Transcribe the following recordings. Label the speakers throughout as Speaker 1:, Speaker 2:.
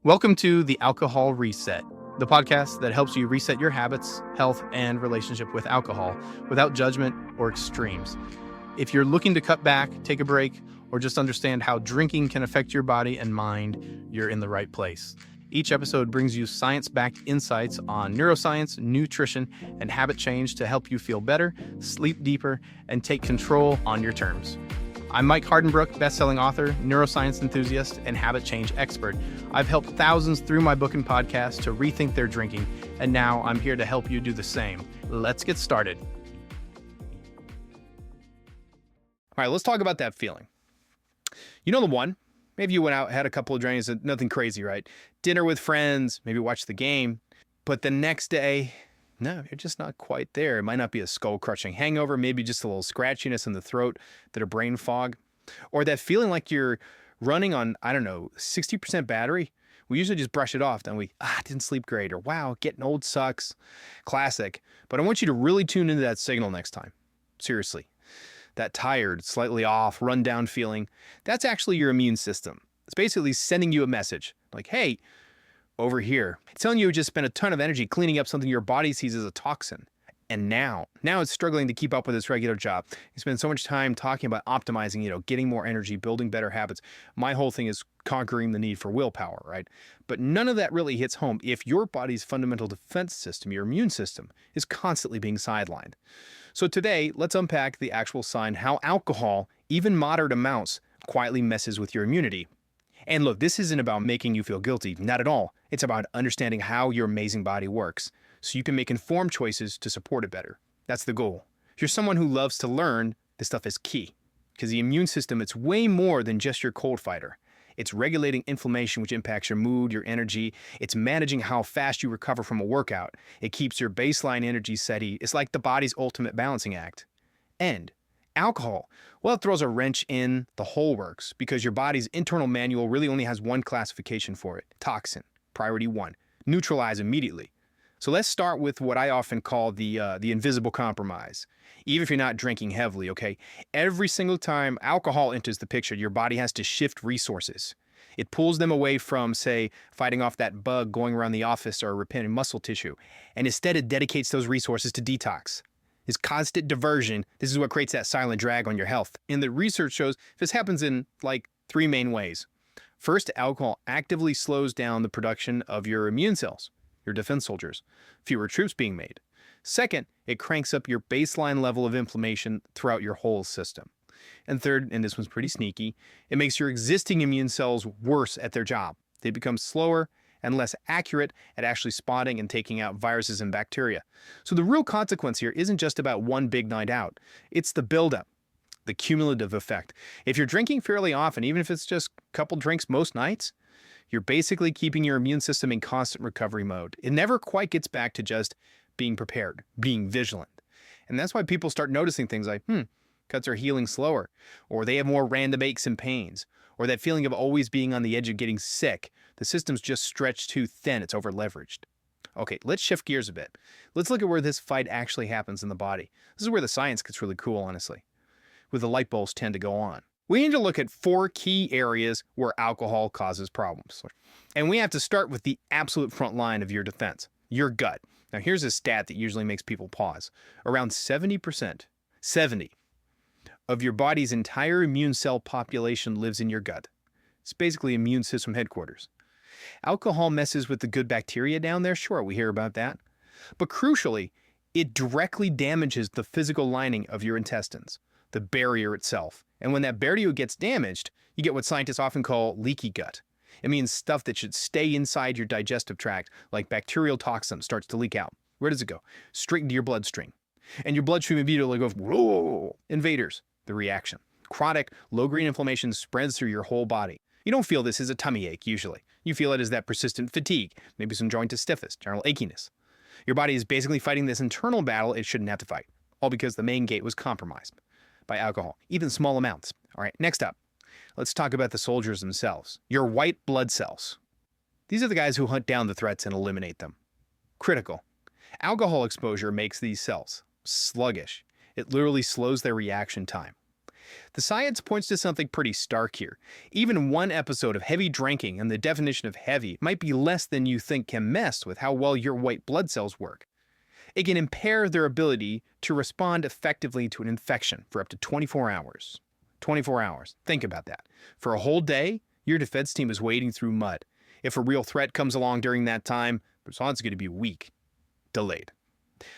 Speaker 1: Welcome to the Alcohol Reset, the podcast that helps you reset your habits, health, and relationship with alcohol without judgment or extremes. If you're looking to cut back, take a break, or just understand how drinking can affect your body and mind, you're in the right place. Each episode brings you science-backed insights on neuroscience, nutrition, and habit change to help you feel better, sleep deeper, and take control on your terms. I'm Mike Hardenbrook, best-selling author, neuroscience enthusiast, and habit change expert. I've helped thousands through my book and podcast to rethink their drinking, and now I'm here to help you do the same. Let's get started. All right, let's talk about that feeling. You know the one? Maybe you went out, had a couple of drinks, nothing crazy, right? Dinner with friends, maybe watch the game, but the next day, no, you're just not quite there. It might not be a skull-crushing hangover, maybe just a little scratchiness in the throat, that a brain fog, or that feeling like you're running on, 60% battery. We usually just brush it off, don't we? Didn't sleep great, or wow, getting old sucks. Classic. But I want you to really tune into that signal next time. Seriously. That tired, slightly off, run-down feeling, that's actually your immune system. It's basically sending you a message, like, hey, over here. It's telling you just spent a ton of energy cleaning up something your body sees as a toxin. And now it's struggling to keep up with its regular job. You spend so much time talking about optimizing, getting more energy, building better habits. My whole thing is conquering the need for willpower, right? But none of that really hits home if your body's fundamental defense system, your immune system, is constantly being sidelined. So today, let's unpack the actual sign how alcohol, even moderate amounts, quietly messes with your immunity. And look, this isn't about making you feel guilty, not at all. It's about understanding how your amazing body works, so you can make informed choices to support it better. That's the goal. If you're someone who loves to learn, this stuff is key. Because the immune system, it's way more than just your cold fighter. It's regulating inflammation, which impacts your mood, your energy. It's managing how fast you recover from a workout. It keeps your baseline energy steady. It's like the body's ultimate balancing act. And alcohol, well, it throws a wrench in the whole works because your body's internal manual really only has one classification for it: toxin, priority 1, neutralize immediately. So let's start with what I often call the invisible compromise. Even if you're not drinking heavily, okay? Every single time alcohol enters the picture, your body has to shift resources. It pulls them away from, say, fighting off that bug going around the office or repairing muscle tissue, and instead it dedicates those resources to detox. This constant diversion, this is what creates that silent drag on your health. And the research shows this happens in like 3 main ways. First, alcohol actively slows down the production of your immune cells, your defense soldiers, fewer troops being made. Second, it cranks up your baseline level of inflammation throughout your whole system. And third, and this one's pretty sneaky, it makes your existing immune cells worse at their job. They become slower and less accurate at actually spotting and taking out viruses and bacteria. So the real consequence here isn't just about one big night out. It's the buildup, the cumulative effect. If you're drinking fairly often, even if it's just a couple drinks most nights, you're basically keeping your immune system in constant recovery mode. It never quite gets back to just being prepared, being vigilant. And that's why people start noticing things like, cuts are healing slower, or they have more random aches and pains, or that feeling of always being on the edge of getting sick. The system's just stretched too thin, it's over-leveraged. Okay, let's shift gears a bit. Let's look at where this fight actually happens in the body. This is where the science gets really cool, honestly, where the light bulbs tend to go on. We need to look at 4 key areas where alcohol causes problems. And we have to start with the absolute front line of your defense, your gut. Now here's a stat that usually makes people pause. Around 70%, 70, of your body's entire immune cell population lives in your gut. It's basically immune system headquarters. Alcohol messes with the good bacteria down there, sure, we hear about that. But crucially, it directly damages the physical lining of your intestines, the barrier itself. And when that barrier gets damaged, you get what scientists often call leaky gut. It means stuff that should stay inside your digestive tract, like bacterial toxin, starts to leak out. Where does it go? Straight into your bloodstream. And your bloodstream immediately goes, whoa, invaders, the reaction. Chronic, low-grade inflammation spreads through your whole body. You don't feel this as a tummy ache, usually. You feel it as that persistent fatigue, maybe some joint stiffness, general achiness. Your body is basically fighting this internal battle it shouldn't have to fight, all because the main gate was compromised by alcohol, even small amounts. All right, next up, let's talk about the soldiers themselves, your white blood cells. These are the guys who hunt down the threats and eliminate them. Critical. Alcohol exposure makes these cells sluggish. It literally slows their reaction time. The science points to something pretty stark here. Even one episode of heavy drinking, and the definition of heavy, might be less than you think can mess with how well your white blood cells work. It can impair their ability to respond effectively to an infection for up to 24 hours. 24 hours. Think about that. For a whole day, your defense team is wading through mud. If a real threat comes along during that time, the response is going to be weak. Delayed.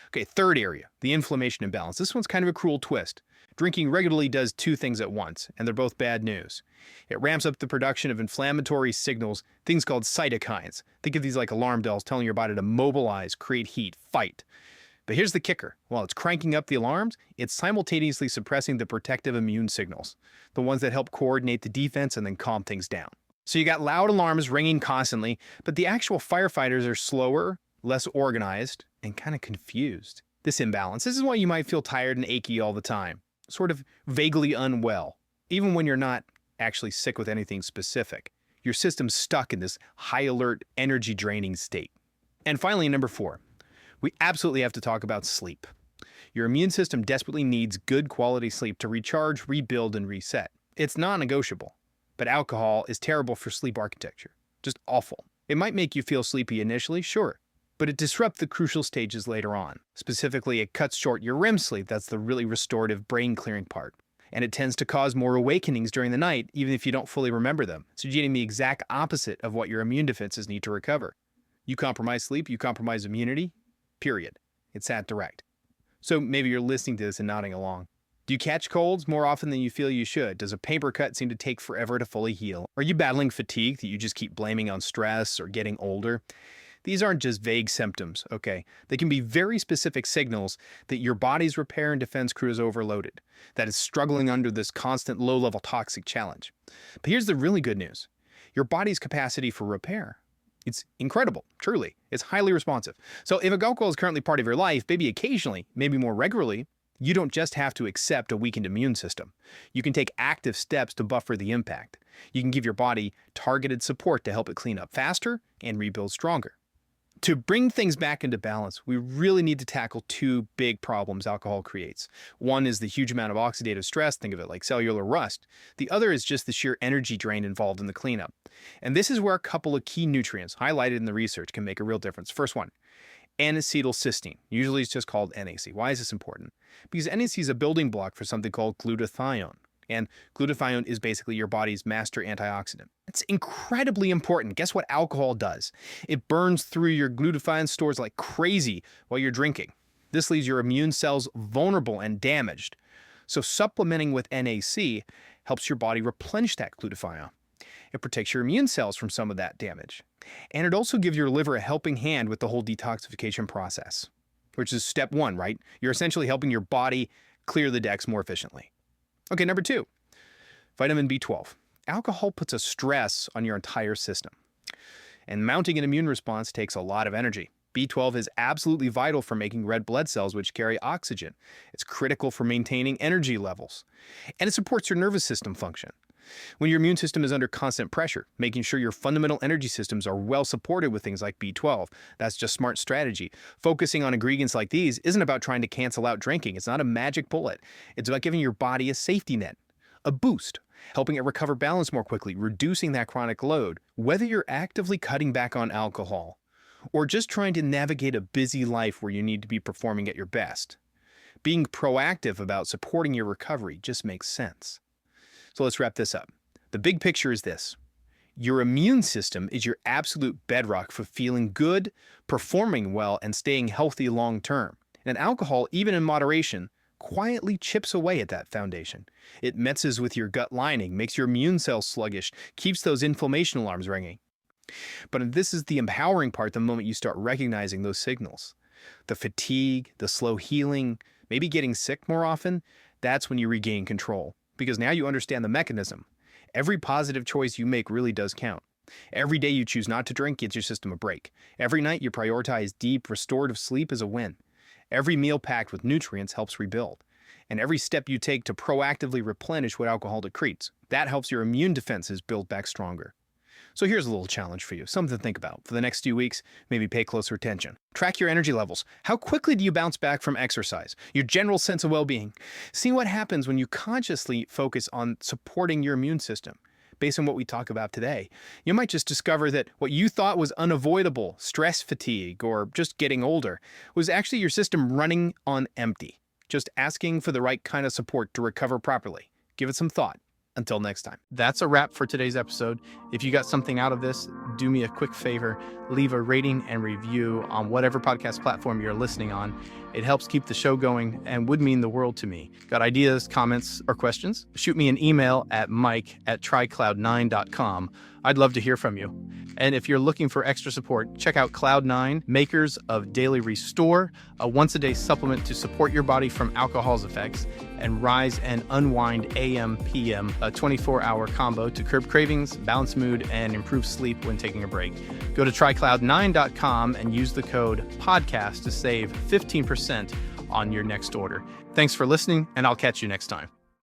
Speaker 1: Okay, third area, the inflammation imbalance. This one's kind of a cruel twist. Drinking regularly does two things at once, and they're both bad news. It ramps up the production of inflammatory signals, things called cytokines. Think of these like alarm bells telling your body to mobilize, create heat, fight. But here's the kicker. While it's cranking up the alarms, it's simultaneously suppressing the protective immune signals, the ones that help coordinate the defense and then calm things down. So you got loud alarms ringing constantly, but the actual firefighters are slower, less organized, and kind of confused. This imbalance, this is why you might feel tired and achy all the time, sort of vaguely unwell, even when you're not actually sick with anything specific. Your system's stuck in this high alert, energy draining state. And finally, number 4, we absolutely have to talk about sleep. Your immune system desperately needs good quality sleep to recharge, rebuild, and reset. It's non-negotiable, but alcohol is terrible for sleep architecture. Just awful. It might make you feel sleepy initially, sure, but it disrupts the crucial stages later on. Specifically, it cuts short your REM sleep, that's the really restorative brain clearing part. And it tends to cause more awakenings during the night, even if you don't fully remember them. So you're getting the exact opposite of what your immune defenses need to recover. You compromise sleep, you compromise immunity, period. It's that direct. So maybe you're listening to this and nodding along. Do you catch colds more often than you feel you should? Does a paper cut seem to take forever to fully heal? Are you battling fatigue that you just keep blaming on stress or getting older? These aren't just vague symptoms, okay? They can be very specific signals that your body's repair and defense crew is overloaded, that it's struggling under this constant low-level toxic challenge. But here's the really good news. Your body's capacity for repair, it's incredible, truly. It's highly responsive. So if alcohol is currently part of your life, maybe occasionally, maybe more regularly, you don't just have to accept a weakened immune system. You can take active steps to buffer the impact. You can give your body targeted support to help it clean up faster and rebuild stronger. To bring things back into balance, we really need to tackle two big problems alcohol creates. One is the huge amount of oxidative stress, think of it like cellular rust. The other is just the sheer energy drain involved in the cleanup. And this is where a couple of key nutrients highlighted in the research can make a real difference. First one, N-acetylcysteine. Usually it's just called NAC. Why is this important? Because NAC is a building block for something called glutathione. And glutathione is basically your body's master antioxidant. It's incredibly important. Guess what alcohol does? It burns through your glutathione stores like crazy while you're drinking. This leaves your immune cells vulnerable and damaged. So supplementing with NAC helps your body replenish that glutathione. It protects your immune cells from some of that damage. And it also gives your liver a helping hand with the whole detoxification process, which is step 1, right? You're essentially helping your body clear the decks more efficiently. Okay, number 2, vitamin B12. Alcohol puts a stress on your entire system. And mounting an immune response takes a lot of energy. B12 is absolutely vital for making red blood cells, which carry oxygen. It's critical for maintaining energy levels. And it supports your nervous system function. When your immune system is under constant pressure, making sure your fundamental energy systems are well supported with things like B12, that's just smart strategy. Focusing on ingredients like these isn't about trying to cancel out drinking. It's not a magic bullet. It's about giving your body a safety net, a boost, helping it recover balance more quickly, reducing that chronic load. Whether you're actively cutting back on alcohol or just trying to navigate a busy life where you need to be performing at your best, being proactive about supporting your recovery just makes sense. So let's wrap this up. The big picture is this. Your immune system is your absolute bedrock for feeling good, performing well, and staying healthy long term. And alcohol, even in moderation, quietly chips away at that foundation. It messes with your gut lining, makes your immune cells sluggish, keeps those inflammation alarms ringing. But this is the empowering part the moment you start recognizing those signals. The fatigue, the slow healing, maybe getting sick more often, that's when you regain control. Because now you understand the mechanism. Every positive choice you make really does count. Every day you choose not to drink gives your system a break. Every night you prioritize deep, restorative sleep is a win. Every meal packed with nutrients helps rebuild. And every step you take to proactively replenish what alcohol decretes, that helps your immune defenses build back stronger. So here's a little challenge for you, something to think about. For the next few weeks, maybe pay closer attention. Track your energy levels. How quickly do you bounce back from exercise? Your general sense of well-being. See what happens when you consciously focus on supporting your immune system. Based on what we talk about today, you might just discover that what you thought was unavoidable, stress fatigue, or just getting older, was actually your system running on empty, just asking for the right kind of support to recover properly. Give it some thought. Until next time. That's a wrap for today's episode. If you got something out of this, do me a quick favor, leave a rating and review on whatever podcast platform you're listening on. It helps keep the show going and would mean the world to me. Got ideas, comments, or questions? Shoot me an email at mike@trycloud9.com. I'd love to hear from you. And if you're looking for extra support, check out Cloud9, makers of Daily Restore, a once-a-day supplement to support your body from alcohol's effects, and Rise and Unwind AM/PM, a 24-hour combo to curb cravings, balance mood, and improve sleep when taking a break. Go to trycloud9.com and use the code PODCAST to save 15% on your next order. Thanks for listening, and I'll catch you next time.